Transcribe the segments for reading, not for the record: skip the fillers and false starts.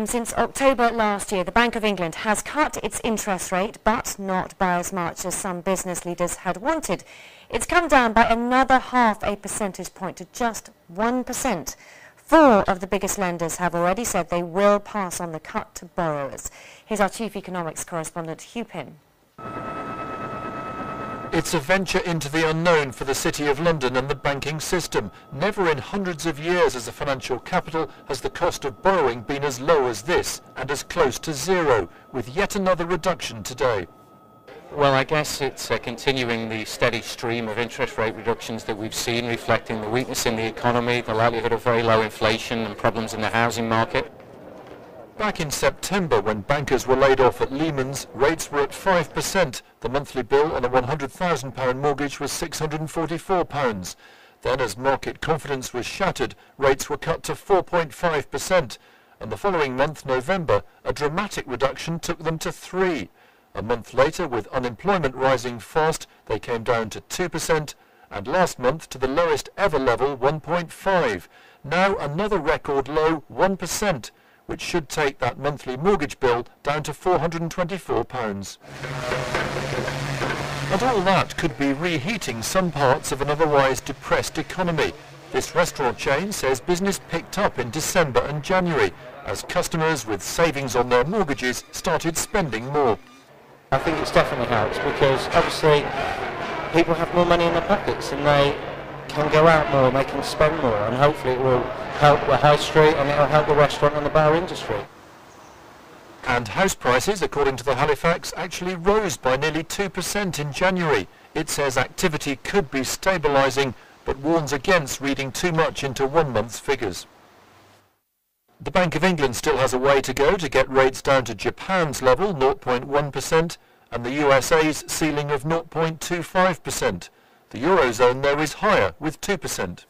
Since October last year, the Bank of England has cut its interest rate, but not by as much as some business leaders had wanted. It's come down by another half a percentage point to just 1%. Four of the biggest lenders have already said they will pass on the cut to borrowers. Here's our chief economics correspondent, Hugh Pym. It's a venture into the unknown for the City of London and the banking system. Never in hundreds of years as a financial capital has the cost of borrowing been as low as this and as close to zero, with yet another reduction today. Well, I guess it's continuing the steady stream of interest rate reductions that we've seen, reflecting the weakness in the economy, the likelihood of very low inflation and problems in the housing market. Back in September, when bankers were laid off at Lehman's, rates were at 5%. The monthly bill on a £100,000 mortgage was £644. Then, as market confidence was shattered, rates were cut to 4.5%. And the following month, November, a dramatic reduction took them to 3%. A month later, with unemployment rising fast, they came down to 2%, and last month to the lowest ever level, 1.5%. Now another record low, 1%. Which should take that monthly mortgage bill down to £424. And all that could be reheating some parts of an otherwise depressed economy. This restaurant chain says business picked up in December and January as customers with savings on their mortgages started spending more. I think it's definitely helps because obviously people have more money in their pockets and they can go out more, they can spend more, and hopefully it will help the high street and it will help the restaurant and the bar industry. And house prices, according to the Halifax, actually rose by nearly 2% in January. It says activity could be stabilising, but warns against reading too much into 1 month's figures. The Bank of England still has a way to go to get rates down to Japan's level, 0.1%, and the USA's ceiling of 0.25%. The Eurozone, though, is higher, with 2%.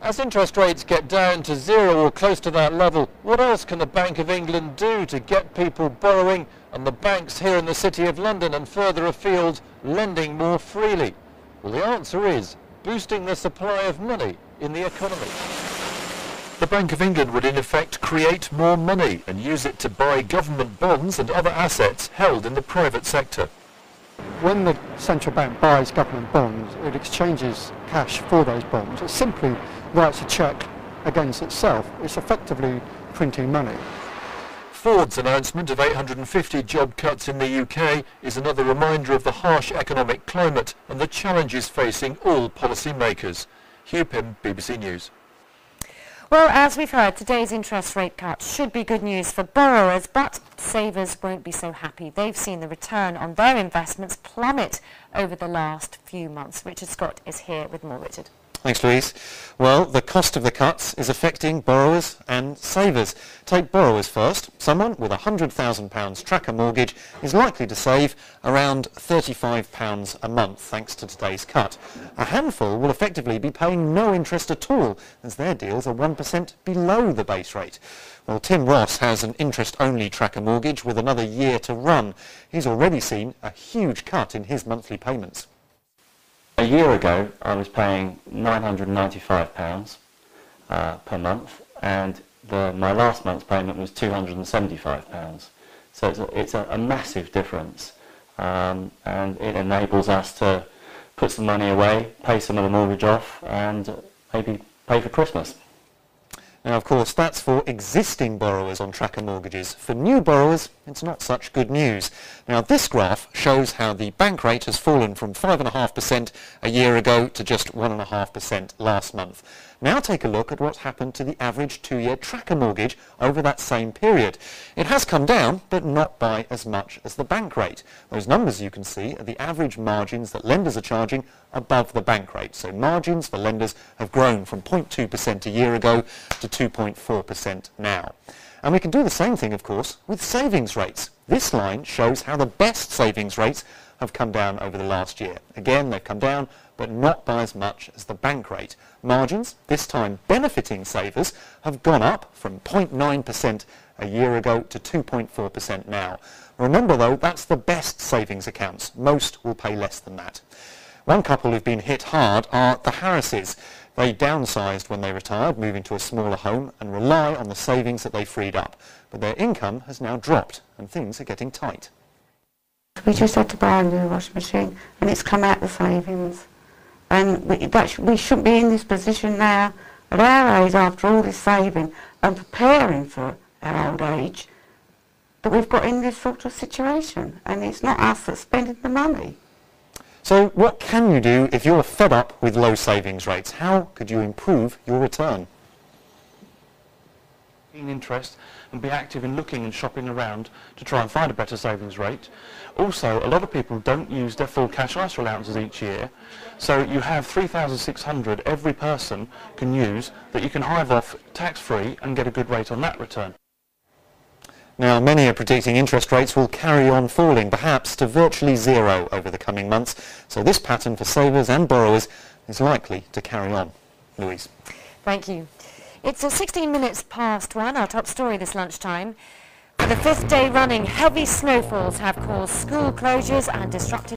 As interest rates get down to zero or close to that level, what else can the Bank of England do to get people borrowing and the banks here in the City of London and further afield lending more freely? Well, the answer is boosting the supply of money in the economy. The Bank of England would in effect create more money and use it to buy government bonds and other assets held in the private sector. When the central bank buys government bonds, it exchanges cash for those bonds. It simply writes a cheque against itself. It's effectively printing money. Ford's announcement of 850 job cuts in the UK is another reminder of the harsh economic climate and the challenges facing all policymakers. Hugh Pym, BBC News. Well, as we've heard, today's interest rate cut should be good news for borrowers, but savers won't be so happy. They've seen the return on their investments plummet over the last few months. Richard Scott is here with more. Richard. Thanks, Louise. Well, the cost of the cuts is affecting borrowers and savers. Take borrowers first. Someone with a £100,000 tracker mortgage is likely to save around £35 a month thanks to today's cut. A handful will effectively be paying no interest at all as their deals are 1% below the base rate. Well, Tim Ross has an interest-only tracker mortgage with another year to run. He's already seen a huge cut in his monthly payments. A year ago I was paying £995 per month, and my last month's payment was £275. So it's a massive difference, and it enables us to put some money away, pay some of the mortgage off, and maybe pay for Christmas. Now, of course, that's for existing borrowers on tracker mortgages. For new borrowers, it's not such good news. Now, this graph shows how the bank rate has fallen from 5.5% a year ago to just 1.5% last month. Now take a look at what's happened to the average 2-year tracker mortgage over that same period. It has come down, but not by as much as the bank rate. Those numbers you can see are the average margins that lenders are charging above the bank rate. So margins for lenders have grown from 0.2% a year ago to 2.4% now. And we can do the same thing, of course, with savings rates. This line shows how the best savings rates have come down over the last year. Again, they've come down, but not by as much as the bank rate. Margins, this time benefiting savers, have gone up from 0.9% a year ago to 2.4% now. Remember though, that's the best savings accounts. Most will pay less than that. One couple who've been hit hard are the Harrises. They downsized when they retired, moving to a smaller home and rely on the savings that they freed up. But their income has now dropped and things are getting tight. We just had to buy a new washing machine and it's come out the savings. And we shouldn't be in this position now at our age after all this saving and preparing for our old age that we've got in this sort of situation. And it's not us that's spending the money. So what can you do if you're fed up with low savings rates? How could you improve your return? In interest and be active in looking and shopping around to try and find a better savings rate. Also, a lot of people don't use their full cash ISA allowances each year, so you have 3,600 every person can use that you can hive off tax-free and get a good rate on that return. Now, many are predicting interest rates will carry on falling, perhaps to virtually zero over the coming months, so this pattern for savers and borrowers is likely to carry on. Louise. Thank you. It's 16 minutes past 1, our top story this lunchtime. For the 5th day running, heavy snowfalls have caused school closures and disrupted